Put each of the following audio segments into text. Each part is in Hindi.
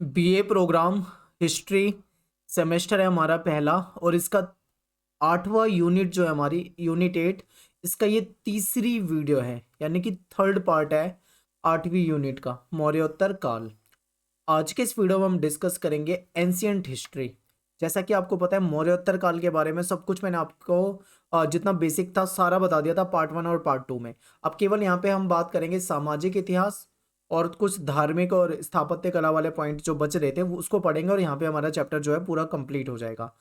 बीए प्रोग्राम हिस्ट्री सेमेस्टर है हमारा पहला, और इसका 8वां यूनिट जो है हमारी यूनिट 8, इसका ये तीसरी वीडियो है, यानी कि थर्ड पार्ट है 8वीं यूनिट का, मौर्योत्तर काल। आज के इस वीडियो में हम डिस्कस करेंगे एंशियंट हिस्ट्री। जैसा कि आपको पता है मौर्योत्तर काल के बारे में सब कुछ मैंने आपको जितना बेसिक था सारा बता दिया था पार्ट 1 और पार्ट 2 में। अब केवल यहाँ पे हम बात करेंगे सामाजिक इतिहास और कुछ धार्मिक और स्थापत्य कला वाले पॉइंट जो बच रहे थे वो उसको पढ़ेंगे, और यहाँ पे हमारा चैप्टर जो है पूरा कंप्लीट हो जाएगा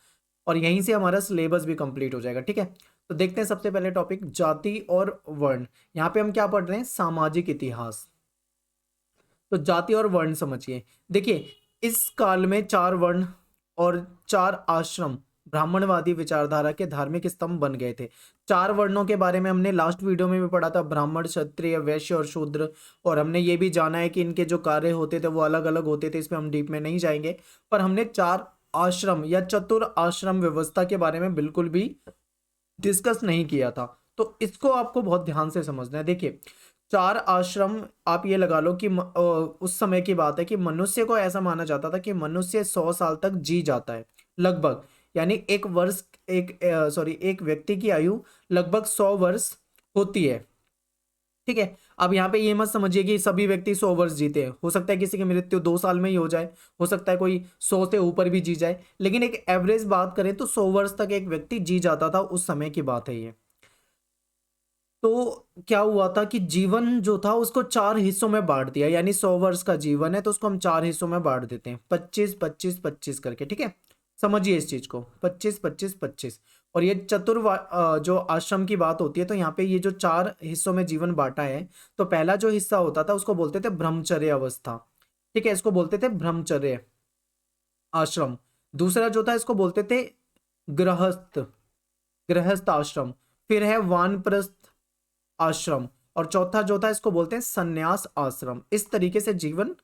और यहीं से हमारा सिलेबस भी कंप्लीट हो जाएगा। ठीक है, तो देखते हैं सबसे पहले टॉपिक जाति और वर्ण। यहाँ पे हम क्या पढ़ रहे हैं? सामाजिक इतिहास। तो जाति और वर्ण समझिए। देखिए, इस काल में 4 वर्ण और 4 आश्रम ब्राह्मणवादी विचारधारा के धार्मिक स्तंभ बन गए थे। 4 वर्णों के बारे में हमने लास्ट वीडियो में भी पढ़ा था, ब्राह्मण, क्षत्रिय, वैश्य और शूद्र। और हमने ये भी जाना है कि इनके जो कार्य होते थे वो अलग अलग होते थे, इसमें हम डीप में नहीं जाएंगे। पर हमने 4 आश्रम या चतुर आश्रम व्यवस्था के बारे में बिल्कुल भी डिस्कस नहीं किया था, तो इसको आपको बहुत ध्यान से समझना है। देखिए, 4 आश्रम, आप ये लगा लो कि उस समय की बात है कि मनुष्य को ऐसा माना जाता था कि मनुष्य 100 साल तक जी जाता है लगभग। यानी एक वर्ष, एक व्यक्ति की आयु लगभग 100 वर्ष होती है। ठीक है, अब यहाँ पे ये मत समझिए कि सभी व्यक्ति 100 वर्ष जीते हैं। हो सकता है किसी की मृत्यु 2 साल में ही हो जाए, हो सकता है कोई 100 से ऊपर भी जी जाए, लेकिन एक एवरेज बात करें तो 100 वर्ष तक एक व्यक्ति जी जाता था, उस समय की बात है ये। तो क्या हुआ था कि जीवन जो था उसको 4 हिस्सों में बांट दिया, यानी 100 वर्ष का जीवन है तो उसको हम 4 हिस्सों में बांट देते हैं, 25 25 25 करके। ठीक है, समझिए इस चीज को, 25 25 25। और ये जो आश्रम की बात होती है, तो यहाँ पे ये जो 4 हिस्सों में जीवन बांटा है, तो पहला जो हिस्सा होता था उसको बोलते थे ब्रह्मचर्य अवस्था। ठीक है, इसको बोलते थे ब्रह्मचर्य आश्रम। दूसरा जो था इसको बोलते थे गृहस्थ गृहस्थ आश्रम। फिर है वानप्रस्थ आश्रम, और चौथा जो था इसको बोलते हैं संन्यास आश्रम। इस तरीके से जीवन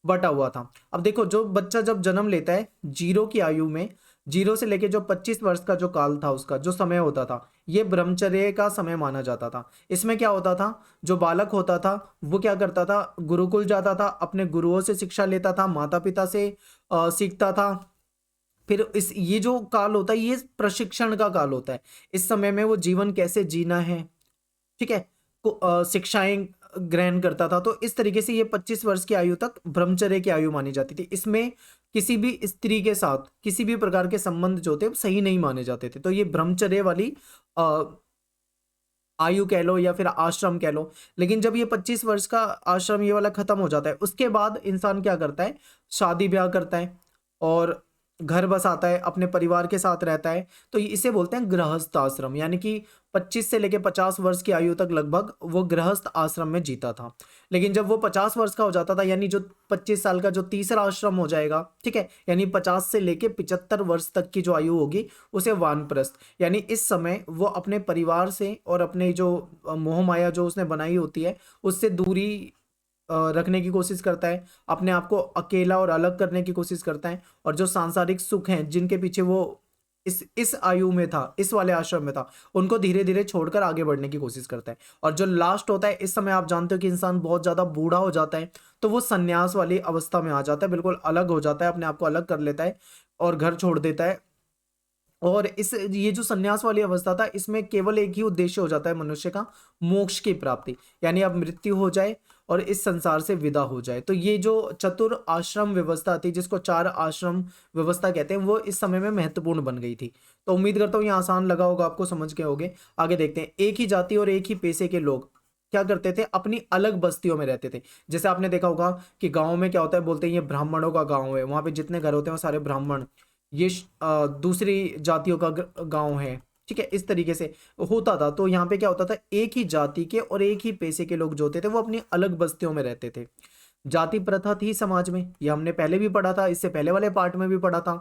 बटा हुआ था। अब देखो, जो बच्चा जब जन्म लेता है जीरो की आयु में, जीरो से लेके जो 25 वर्ष का जो काल था, उसका जो समय होता था, ये ब्रह्मचर्य का समय माना जाता था। इसमें क्या होता था, जो बालक होता था वो क्या करता था, गुरुकुल जाता था, अपने गुरुओं से शिक्षा लेता था, माता पिता से सीखता था। फिर इस ये जो काल होता है ये प्रशिक्षण का काल होता है। इस समय में वो जीवन कैसे जीना है, ठीक है, शिक्षाएं ग्रहण करता था। तो इस तरीके से ये 25 वर्ष की आयु तक ब्रह्मचर्य की आयु मानी जाती थी। इसमें किसी भी स्त्री के साथ किसी भी प्रकार के संबंध जो थे वो सही नहीं माने जाते थे। तो ये ब्रह्मचर्य वाली अ, आयु कह लो या फिर आश्रम कह लो। लेकिन जब ये 25 वर्ष का आश्रम ये वाला खत्म हो जाता है, उसके बाद इंसान क्या करता है, शादी ब्याह करता है और घर बसाता है, अपने परिवार के साथ रहता है। तो इसे बोलते हैं गृहस्थ आश्रम, यानी कि 25 से लेके 50 वर्ष की आयु तक लगभग वो गृहस्थ आश्रम में जीता था। लेकिन जब वो 50 वर्ष का हो जाता था, यानी जो 25 साल का जो तीसरा आश्रम हो जाएगा, ठीक है, यानी 50 से लेके 75 वर्ष तक की जो आयु होगी उसे वानप्रस्थ, यानी इस समय वो अपने परिवार से और अपने जो मोह माया जो उसने बनाई होती है उससे दूरी रखने की कोशिश करता है, अपने आप को अकेला और अलग करने की कोशिश करता है। और जो सांसारिक सुख हैं जिनके पीछे वो इस आयु में था, इस वाले आश्रम में था, उनको धीरे धीरे छोड़कर आगे बढ़ने की कोशिश करता है। और जो लास्ट होता है, इस समय आप जानते हो कि इंसान बहुत ज्यादा बूढ़ा हो जाता है, तो वो संन्यास वाली अवस्था में आ जाता है, बिल्कुल अलग हो जाता है, अपने आप को अलग कर लेता है और घर छोड़ देता है। और इस ये जो संन्यास वाली अवस्था था, इसमें केवल एक ही उद्देश्य हो जाता है मनुष्य का, मोक्ष की प्राप्ति, यानी अब मृत्यु हो जाए और इस संसार से विदा हो जाए। तो ये जो चतुर आश्रम व्यवस्था थी, जिसको 4 आश्रम व्यवस्था कहते हैं, वो इस समय में महत्वपूर्ण बन गई थी। तो उम्मीद करता हूँ ये आसान लगा होगा, आपको समझ गए होगे। आगे देखते हैं। एक ही जाति और एक ही पेशे के लोग क्या करते थे, अपनी अलग बस्तियों में रहते थे। जैसे आपने देखा होगा कि गांव में क्या होता है, बोलते हैं ये ब्राह्मणों का गांव है, वहां पे जितने घर होते हैं वो सारे ब्राह्मण। ये दूसरी जातियों का गांव है। ठीक है, इस तरीके से होता था। तो यहाँ पे क्या होता था, एक ही जाति के और एक ही पेशे के लोग जो होते थे वो अपनी अलग बस्तियों में रहते थे। जाति प्रथा थी समाज में, ये हमने पहले भी पढ़ा था, इससे पहले वाले पार्ट में भी पढ़ा था।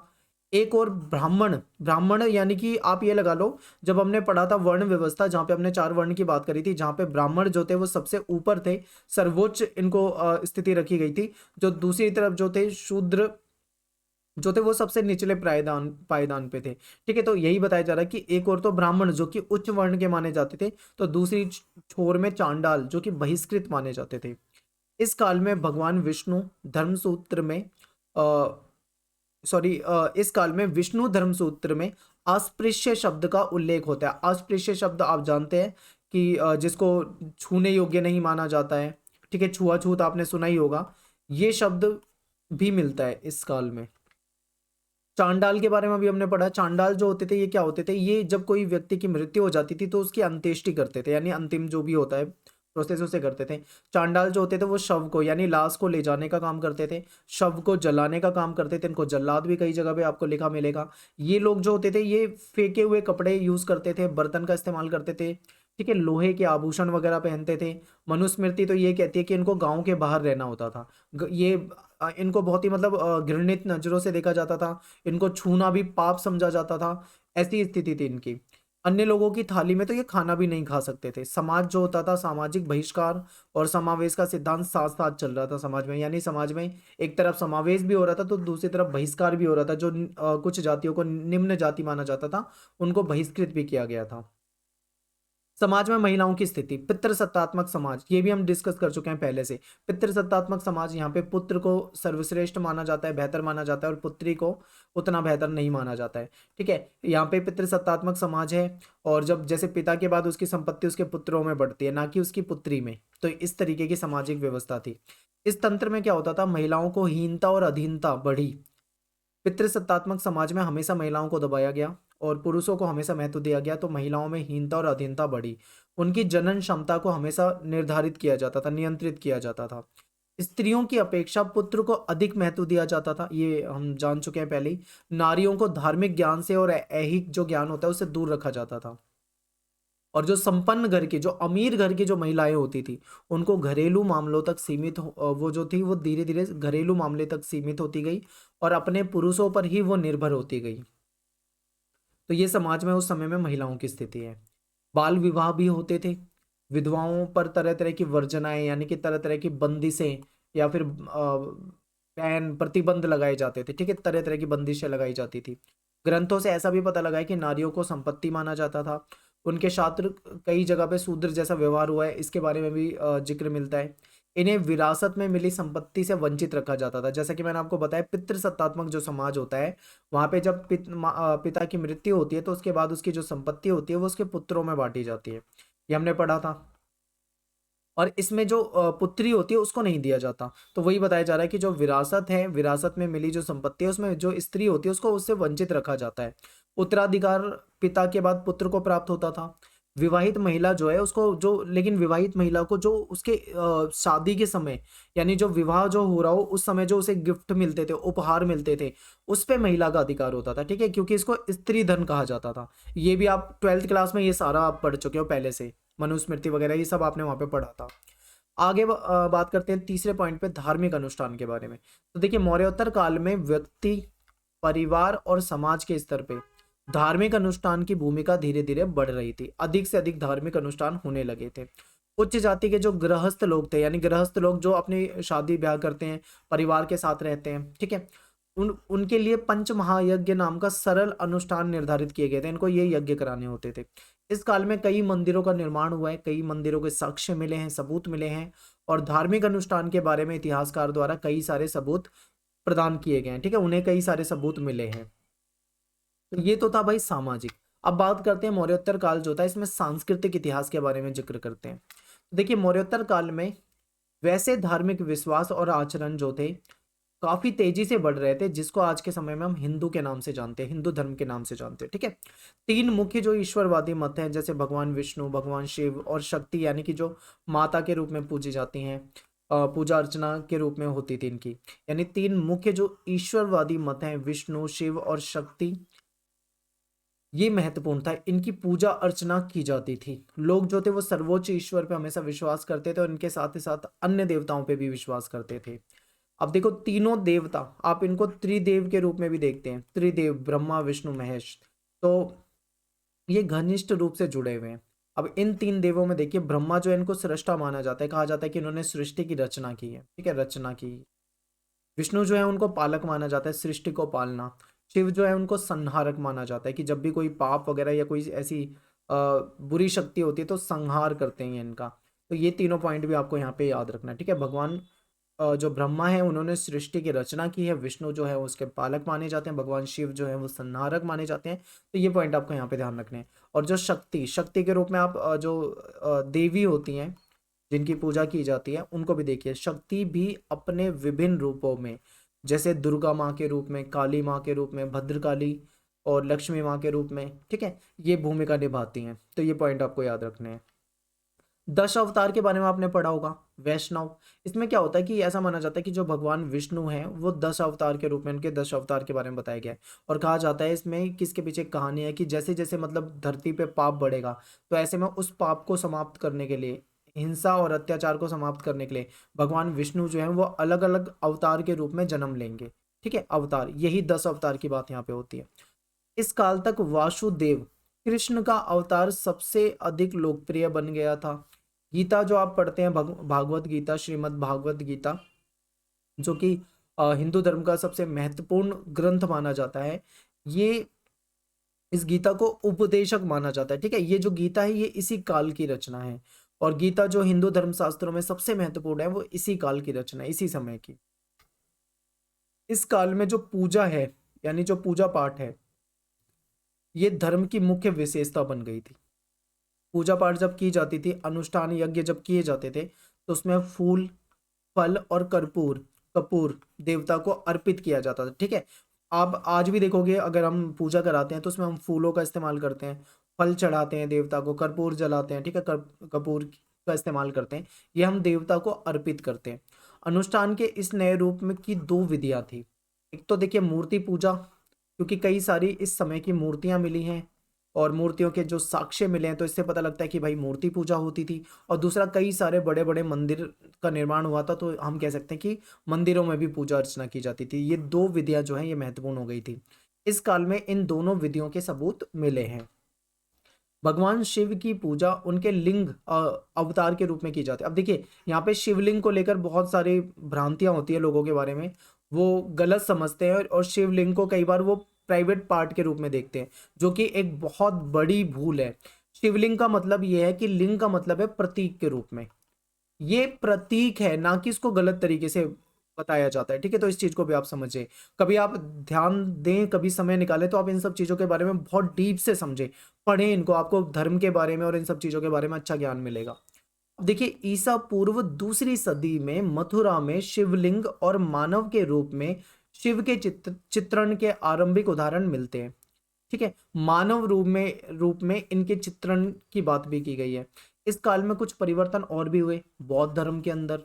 एक और ब्राह्मण, ब्राह्मण यानी कि आप ये लगा लो, जब हमने पढ़ा था वर्ण व्यवस्था, जहाँ पे हमने 4 वर्ण की बात करी थी, जहाँ पे ब्राह्मण जो थे वो सबसे ऊपर थे, सर्वोच्च इनको स्थिति रखी गई थी। जो दूसरी तरफ जो थे शूद्र जो थे वो सबसे निचले पायदान पायदान पे थे। ठीक है, तो यही बताया जा रहा है कि एक और तो ब्राह्मण जो कि उच्च वर्ण के माने जाते थे, तो दूसरी छोर में चांडाल जो कि बहिष्कृत माने जाते थे। इस काल में भगवान विष्णु धर्मसूत्र में सॉरी, इस काल में विष्णु धर्म सूत्र में अस्पृश्य शब्द का उल्लेख होता है। अस्पृश्य शब्द आप जानते हैं कि जिसको छूने योग्य नहीं माना जाता है, ठीक है, छुआछूत आपने सुना ही होगा, ये शब्द भी मिलता है इस काल में। चांडाल के बारे में भी हमने पढ़ा। चांडाल जो होते थे ये क्या होते थे, ये जब कोई व्यक्ति की मृत्यु हो जाती थी तो उसकी अंत्येष्टि करते थे, यानी अंतिम जो भी होता है प्रोसेस उसे करते थे। चांडाल जो होते थे वो शव को यानी लाश को ले जाने का काम करते थे, शव को जलाने का काम करते थे। इनको जल्लाद भी कई जगह पे आपको लिखा मिलेगा। ये लोग जो होते थे ये फेंके हुए कपड़े यूज करते थे, बर्तन का इस्तेमाल करते थे, ठीक है, लोहे के आभूषण वगैरह पहनते थे। मनुस्मृति तो ये कहती है कि इनको गांव के बाहर रहना होता था। ये इनको बहुत ही मतलब घृणित नजरों से देखा जाता था, इनको छूना भी पाप समझा जाता था। ऐसी स्थिति थी इनकी। अन्य लोगों की थाली में तो ये खाना भी नहीं खा सकते थे। समाज जो होता था, सामाजिक बहिष्कार और समावेश का सिद्धांत साथ साथ चल रहा था समाज में, यानी समाज में एक तरफ समावेश भी हो रहा था तो दूसरी तरफ बहिष्कार भी हो रहा था। जो कुछ जातियों को निम्न जाति माना जाता था उनको बहिष्कृत भी किया गया था। समाज में महिलाओं की स्थिति, पितृसत्तात्मक समाज, ये भी हम डिस्कस कर चुके हैं पहले से। पितृसत्तात्मक समाज, यहाँ पे पुत्र को सर्वश्रेष्ठ माना जाता है, बेहतर माना जाता है, और पुत्री को उतना बेहतर नहीं माना जाता है, ठीक है। यहाँ पे पितृसत्तात्मक समाज है, और जब जैसे पिता के बाद उसकी संपत्ति उसके पुत्रों में बढ़ती है, ना कि उसकी पुत्री में। तो इस तरीके की सामाजिक व्यवस्था थी। इस तंत्र में क्या होता था, महिलाओं को हीनता और अधीनता बढ़ी। पितृसत्तात्मक समाज में हमेशा महिलाओं को दबाया गया और पुरुषों को हमेशा महत्व दिया गया, तो महिलाओं में हीनता और अधीनता बढ़ी। उनकी जनन क्षमता को हमेशा निर्धारित किया जाता था, नियंत्रित किया जाता था। स्त्रियों की अपेक्षा पुत्र को अधिक महत्व दिया जाता था, ये हम जान चुके हैं पहले ही। नारियों को धार्मिक ज्ञान से और ऐहिक जो ज्ञान होता है उससे दूर रखा जाता था। और जो संपन्न घर की, जो अमीर घर की जो महिलाएं होती थी, उनको घरेलू मामलों तक सीमित वो जो थी वो धीरे धीरे घरेलू मामले तक सीमित होती गई और अपने पुरुषों पर ही वो निर्भर होती गई। तो ये समाज में उस समय में महिलाओं की स्थिति है। बाल विवाह भी होते थे। विधवाओं पर तरह तरह की वर्जनाएं यानी कि तरह तरह की बंदिशें या फिर बैन प्रतिबंध लगाए जाते थे, ठीक है, तरह तरह की बंदिशें लगाई जाती थी। ग्रंथों से ऐसा भी पता लगा है कि नारियों को संपत्ति माना जाता था। उनके छात्र कई जगह पे शूद्र जैसा व्यवहार हुआ है, इसके बारे में भी जिक्र मिलता है। इन्हें विरासत में मिली संपत्ति से वंचित रखा जाता था। जैसा कि मैंने आपको बताया, पितृसत्तात्मक जो समाज होता है वहां पे जब पिता की मृत्यु होती है तो उसके बाद उसकी जो संपत्ति होती है वो उसके पुत्रों में बांटी जाती है, ये हमने पढ़ा था। और इसमें जो पुत्री होती है उसको नहीं दिया जाता। तो वही बताया जा रहा है कि जो विरासत है, विरासत में मिली जो संपत्ति है उसमें जो स्त्री होती है उसको उससे वंचित रखा जाता है। उत्तराधिकार पिता के बाद पुत्र को प्राप्त होता था। विवाहित महिला जो है उसको जो, लेकिन विवाहित महिला को जो उसके शादी के समय यानी जो विवाह जो हो रहा हो उस समय जो उसे गिफ्ट मिलते थे, उपहार मिलते थे, उस पे महिला का अधिकार होता था, ठीक है, क्योंकि इसको स्त्री धन कहा जाता था। ये भी आप 12th क्लास में ये सारा आप पढ़ चुके हो पहले से, मनुस्मृति वगैरह ये सब आपने वहां पे पढ़ा था। आगे बात करते हैं तीसरे पॉइंट पे, धार्मिक अनुष्ठान के बारे में। तो देखिए, मौर्योत्तर काल में व्यक्ति, परिवार और समाज के स्तर पे धार्मिक अनुष्ठान की भूमिका धीरे धीरे बढ़ रही थी। अधिक से अधिक धार्मिक अनुष्ठान होने लगे थे। उच्च जाति के जो गृहस्थ लोग थे, यानी गृहस्थ लोग जो अपनी शादी ब्याह करते हैं, परिवार के साथ रहते हैं, ठीक है, उनके लिए पंच महायज्ञ नाम का सरल अनुष्ठान निर्धारित किए गए थे। इनको ये यज्ञ कराने होते थे। इस काल में कई मंदिरों का निर्माण हुआ है, कई मंदिरों के साक्ष्य मिले हैं, सबूत मिले हैं, और धार्मिक अनुष्ठान के बारे में इतिहासकार द्वारा कई सारे सबूत प्रदान किए गए हैं, ठीक है, उन्हें कई सारे सबूत मिले हैं। तो ये तो था भाई सामाजिक। अब बात करते हैं मौर्योत्तर काल जो था, इसमें सांस्कृतिक इतिहास के बारे में जिक्र करते हैं। तो देखिए, मौर्योत्तर काल में वैसे धार्मिक विश्वास और आचरण जो थे काफी तेजी से बढ़ रहे थे, जिसको आज के समय में हम हिंदू के नाम से जानते हैं, हिंदू धर्म के नाम से जानते हैं, ठीक है। तीन मुख्य जो ईश्वरवादी मत हैं, जैसे भगवान विष्णु, भगवान शिव और शक्ति, यानी कि जो माता के रूप में पूजी जाती हैं, पूजा अर्चना के रूप में होती थी इनकी, यानी तीन मुख्य जो ईश्वरवादी मत हैं, विष्णु, शिव और शक्ति, ये महत्वपूर्ण था। इनकी पूजा अर्चना की जाती थी। लोग जो थे वो सर्वोच्च ईश्वर पे हमेशा विश्वास करते थे और इनके साथ ही साथ अन्य देवताओं पे भी विश्वास करते थे। अब देखो, तीनों देवता आप इनको त्रिदेव के रूप में भी देखते हैं, त्रिदेव ब्रह्मा विष्णु महेश, तो ये घनिष्ठ रूप से जुड़े हुए हैं। अब इन तीन देवों में देखिए, ब्रह्मा जो है इनको सृष्टा माना जाता है, कहा जाता है कि इन्होंने सृष्टि की रचना की है, ठीक है, रचना की। विष्णु जो है उनको पालक माना जाता है, सृष्टि को पालना। शिव जो है उनको संहारक माना जाता है कि जब भी कोई पाप वगैरह या कोई ऐसी बुरी शक्ति होती है तो संहार करते हैं इनका। तो ये तीनों पॉइंट भी आपको यहाँ पे याद रखना है, ठीक है। भगवान जो ब्रह्मा है उन्होंने सृष्टि की रचना की है, विष्णु जो है उसके पालक माने जाते हैं, भगवान शिव जो है वो संहारक माने जाते हैं। तो ये पॉइंट आपको यहाँ पे ध्यान रखने हैं। और जो शक्ति शक्ति के रूप में आप जो देवी होती हैं जिनकी पूजा की जाती है उनको भी देखिए। शक्ति भी अपने विभिन्न रूपों में, जैसे दुर्गा माँ के रूप में, काली माँ के रूप में, भद्रकाली और लक्ष्मी माँ के रूप में, ठीक है, ये भूमिका निभाती हैं। तो ये पॉइंट आपको याद रखने हैं। 10 अवतार के बारे में आपने पढ़ा होगा, वैष्णव। इसमें क्या होता है कि ऐसा माना जाता है कि जो भगवान विष्णु हैं वो 10 अवतार के रूप में, उनके 10 अवतार के बारे में बताया गया है। और कहा जाता है इसमें किसके पीछे एक कहानी है कि जैसे जैसे मतलब धरती पे पाप बढ़ेगा, तो ऐसे में उस पाप को समाप्त करने के लिए, हिंसा और अत्याचार को समाप्त करने के लिए भगवान विष्णु जो है वो अलग अलग अवतार के रूप में जन्म लेंगे। ठीक है, अवतार, यही 10 अवतार की बात यहाँ पे होती है। इस काल तक वासुदेव कृष्ण का अवतार सबसे अधिक लोकप्रिय बन गया था। गीता जो आप पढ़ते हैं, भागवत गीता, श्रीमद् भागवत गीता, जो कि हिंदू धर्म का सबसे महत्वपूर्ण ग्रंथ माना जाता है, ये इस गीता को उपदेशक माना जाता है। ठीक है, ये जो गीता है ये इसी काल की रचना है। और गीता जो हिंदू धर्म शास्त्रों में सबसे महत्वपूर्ण है वो इसी काल की रचना है, इसी समय की। इस काल में जो पूजा है, यानी जो पूजा पाठ है, ये धर्म की मुख्य विशेषता बन गई थी। पूजा पाठ जब की जाती थी, अनुष्ठान यज्ञ जब किए जाते थे, तो उसमें फूल, फल और कपूर कपूर देवता को अर्पित किया जाता था। ठीक है, आप आज भी देखोगे अगर हम पूजा कराते हैं तो उसमें हम फूलों का इस्तेमाल करते हैं, फल चढ़ाते हैं देवता को, कपूर जलाते हैं। ठीक है, कपूर का इस्तेमाल करते हैं, ये हम देवता को अर्पित करते हैं। अनुष्ठान के इस नए रूप में की दो विधियां थी। एक तो देखिए मूर्ति पूजा, क्योंकि कई सारी इस समय की मूर्तियां मिली हैं और मूर्तियों के जो साक्ष्य मिले हैं, तो इससे पता लगता है कि भाई मूर्ति पूजा होती थी। और दूसरा, कई सारे बड़े बड़े मंदिर का निर्माण हुआ था, तो हम कह सकते हैं कि मंदिरों में भी पूजा अर्चना की जाती थी। ये दो विधियां जो हैं ये महत्वपूर्ण हो गई थी। इस काल में इन दोनों विधियों के सबूत मिले हैं। भगवान शिव की पूजा उनके लिंग अवतार के रूप में की जाती है। अब देखिए यहाँ पे शिवलिंग को लेकर बहुत सारी भ्रांतियां होती है लोगों के बारे में, वो गलत समझते हैं और शिवलिंग को कई बार वो प्राइवेट पार्ट के रूप में देखते हैं, जो कि एक बहुत बड़ी भूल है। शिवलिंग का मतलब ये है कि लिंग का मतलब है प्रतीक के रूप में, ये प्रतीक है, ना कि इसको गलत तरीके से बताया जाता है। ठीक है, तो इस चीज को भी आप समझे, कभी आप ध्यान दें, कभी समय निकालें तो आप इन सब चीजों के बारे में बहुत डीप से समझें, पढ़ें इनको, आपको धर्म के बारे में और इन सब चीजों के बारे में अच्छा ज्ञान मिलेगा। अब देखिए ईसा पूर्व दूसरी सदी में मथुरा में शिवलिंग और मानव के रूप में शिव के चित्रण के आरंभिक उदाहरण मिलते हैं। ठीक है, मानव रूप में इनके चित्रण की बात भी की गई है। इस काल में कुछ परिवर्तन और भी हुए बौद्ध धर्म के अंदर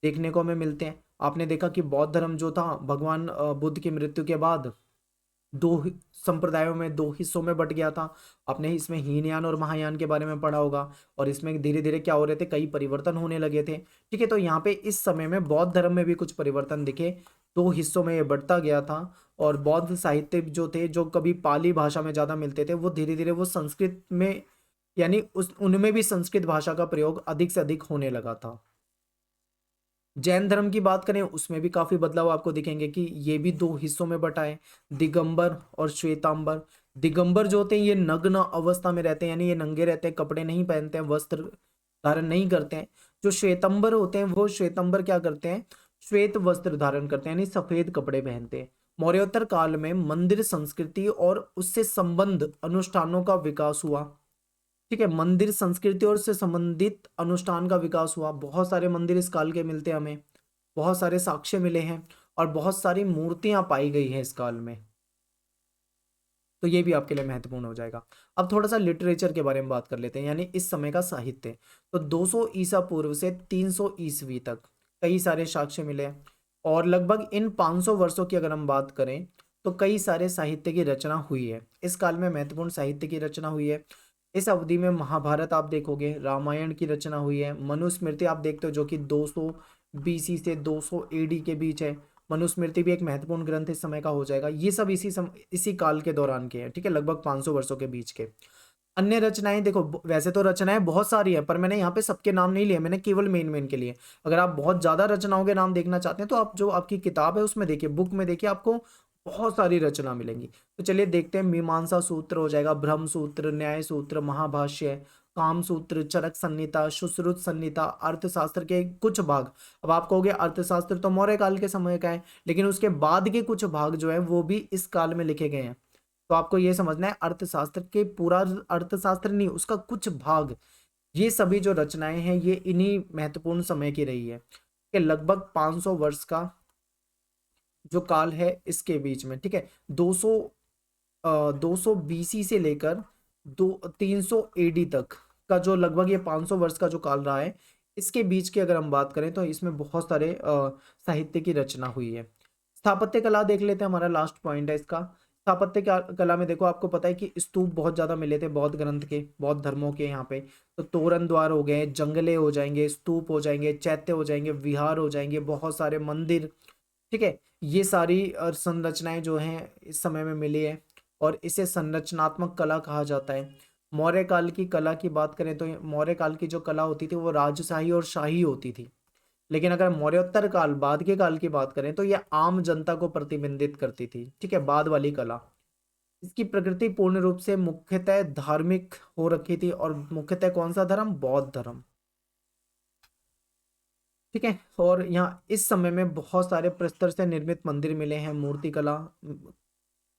देखने को हमें मिलते हैं। आपने देखा कि बौद्ध धर्म जो था भगवान बुद्ध की मृत्यु के बाद संप्रदायों में, दो हिस्सों में बट गया था। आपने इसमें हीनयान और महायान के बारे में पढ़ा होगा, और इसमें धीरे धीरे क्या हो रहे थे, कई परिवर्तन होने लगे थे। ठीक है, तो यहाँ पे इस समय में बौद्ध धर्म में भी कुछ परिवर्तन दिखे, दो हिस्सों में ये बढ़ता गया था। और बौद्ध साहित्य जो थे, जो कभी पाली भाषा में ज्यादा मिलते थे, वो धीरे धीरे वो संस्कृत में, यानी उस उनमें भी संस्कृत भाषा का प्रयोग अधिक से अधिक होने लगा था। जैन धर्म की बात करें, उसमें भी काफी बदलाव आपको दिखेंगे कि ये भी दो हिस्सों में बटा है, दिगंबर और श्वेतांबर। दिगंबर जो होते हैं ये नग्न अवस्था में रहते हैं, यानी ये नंगे रहते हैं, कपड़े नहीं पहनते हैं, वस्त्र धारण नहीं करते हैं। जो श्वेतंबर होते हैं, वो श्वेतंबर क्या करते हैं, श्वेत वस्त्र धारण करते हैं, यानी सफेद कपड़े पहनते हैं। मौर्योत्तर काल में मंदिर संस्कृति और उससे संबंध अनुष्ठानों का विकास हुआ। ठीक है, मंदिर संस्कृति और से संबंधित अनुष्ठान का विकास हुआ। बहुत सारे मंदिर इस काल के मिलते हैं हमें, बहुत सारे साक्ष्य मिले हैं और बहुत सारी मूर्तियां पाई गई हैं इस काल में। तो ये भी आपके लिए महत्वपूर्ण हो जाएगा। अब थोड़ा सा लिटरेचर के बारे में बात कर लेते हैं, यानी इस समय का साहित्य। तो 200 ईसा पूर्व से 300 ईसवी तक कई सारे साक्ष्य मिले हैं। और लगभग इन 500 वर्षों की अगर हम बात करें तो कई सारे साहित्य की रचना हुई है। इस काल में महत्वपूर्ण साहित्य की रचना हुई है। इस अवधि में महाभारत आप देखोगे, रामायण की रचना हुई है, मनुस्मृति आप देखते हो जो कि 200 बीसी से 200 एडी के बीच है। मनुस्मृति भी एक महत्वपूर्ण ग्रंथ इस समय का हो जाएगा। ये सब इसी काल के दौरान के हैं। ठीक है, लगभग 500 वर्षों के बीच के। अन्य रचनाएं देखो, वैसे तो रचनाएं बहुत सारी है, पर मैंने यहाँ पे सबके नाम नहीं लिए, मैंने केवल मेन मेन के लिए। अगर आप बहुत ज्यादा रचनाओं के नाम देखना चाहते हैं तो आप जो आपकी किताब है उसमें देखिए, बुक में देखिए, आपको बहुत सारी रचना मिलेंगी। तो चलिए देखते हैं। मीमांसा सूत्र हो जाएगा, ब्रह्म सूत्र, न्याय सूत्र, महाभाष्य, कामसूत्र, चरक संहिता, सुश्रुत संहिता, अर्थशास्त्र के कुछ भाग। अब आप कहोगे अर्थशास्त्र तो मौर्य काल के समय का है, लेकिन उसके बाद के कुछ भाग जो है वो भी इस काल में लिखे गए हैं। तो आपको ये समझना है अर्थशास्त्र के पूरा अर्थशास्त्र नहीं, उसका कुछ भाग, ये सभी जो रचनाएं हैं ये इन्हीं महत्वपूर्ण समय की रही है कि लगभग 500 वर्ष का जो काल है इसके बीच में, ठीक है। 200 200 बीसी से लेकर 300 एडी तक का जो लगभग ये 500 वर्ष का जो काल रहा है, इसके बीच की अगर हम बात करें तो इसमें बहुत सारे साहित्य की रचना हुई है। स्थापत्य कला देख लेते हैं, हमारा लास्ट पॉइंट है इसका। स्थापत्य कला में देखो, आपको पता है कि स्तूप बहुत ज्यादा मिले थे बौद्ध ग्रंथ के, बौद्ध धर्मों के यहाँ पे। तो तोरण द्वार हो गए, जंगले हो जाएंगे, स्तूप हो जाएंगे, चैत्य हो जाएंगे, विहार हो जाएंगे, बहुत सारे मंदिर, ठीक है। ये सारी संरचनाएं जो हैं इस समय में मिली है और इसे संरचनात्मक कला कहा जाता है। मौर्य काल की कला की बात करें तो मौर्य काल की जो कला होती थी वो राजशाही और शाही होती थी, लेकिन अगर मौर्योत्तर काल, बाद के काल की बात करें तो यह आम जनता को प्रतिबिंबित करती थी, ठीक है, बाद वाली कला। इसकी प्रकृति पूर्ण रूप से मुख्यतः धार्मिक हो रखी थी, और मुख्यतः कौन सा धर्म? बौद्ध धर्म, ठीक है। और यहाँ इस समय में बहुत सारे प्रस्तर से निर्मित मंदिर मिले हैं, मूर्ति कला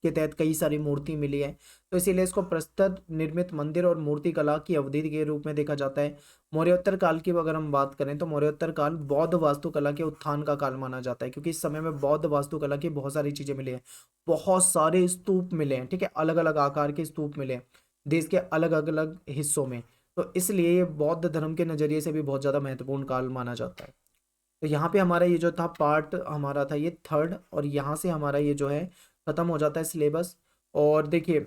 के तहत कई सारी मूर्ति मिली है, तो इसीलिए इसको प्रस्तर निर्मित मंदिर और मूर्ति कला की अवधि के रूप में देखा जाता है। मौर्योत्तर काल की अगर हम बात करें तो मौर्योत्तर काल बौद्ध वास्तुकला के उत्थान का काल माना जाता है, क्योंकि इस समय में बौद्ध वास्तुकला की बहुत सारी चीजें मिली हैं, बहुत सारे स्तूप मिले हैं, ठीक है, अलग अलग आकार के स्तूप मिले हैं देश के अलग अलग हिस्सों में। तो इसलिए ये बौद्ध धर्म के नजरिए से भी बहुत ज्यादा महत्वपूर्ण काल माना जाता है। तो यहाँ पे हमारा ये जो था पार्ट हमारा था ये थर्ड, और यहाँ से हमारा ये जो है ख़त्म हो जाता है सिलेबस। और देखिए,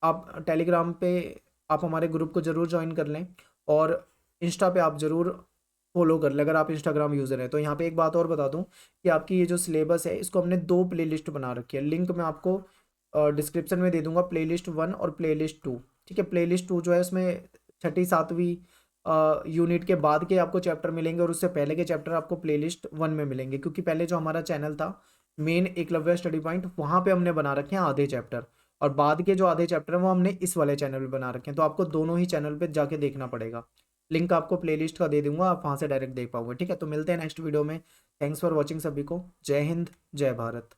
आप टेलीग्राम पे आप हमारे ग्रुप को ज़रूर ज्वाइन कर लें, और इंस्टा पे आप ज़रूर फॉलो कर लें अगर आप इंस्टाग्राम यूज़र हैं। तो यहाँ पे एक बात और बता दूँ कि आपकी ये जो सिलेबस है इसको हमने 2 प्लेलिस्ट बना रखी है, लिंक मैं आपको डिस्क्रिप्शन में दे दूंगा, प्लेलिस्ट 1 और प्लेलिस्ट 2, ठीक है। प्लेलिस्ट 2 जो है उसमें छठी सातवीं यूनिट के बाद के आपको चैप्टर मिलेंगे, और उससे पहले के चैप्टर आपको प्लेलिस्ट 1 में मिलेंगे, क्योंकि पहले जो हमारा चैनल था मेन एकलव्य स्टडी पॉइंट, वहाँ पे हमने बना रखे हैं आधे चैप्टर, और बाद के जो आधे चैप्टर हैं वो हमने इस वाले चैनल पे बना रखे हैं। तो आपको दोनों ही चैनल पे जाके देखना पड़ेगा, लिंक आपको प्लेलिस्ट का दे दूंगा, आप वहाँ से डायरेक्ट देख पाओगे, ठीक है। तो मिलते हैं नेक्स्ट वीडियो में। थैंक्स फॉर वॉचिंग सभी को। जय हिंद, जय भारत।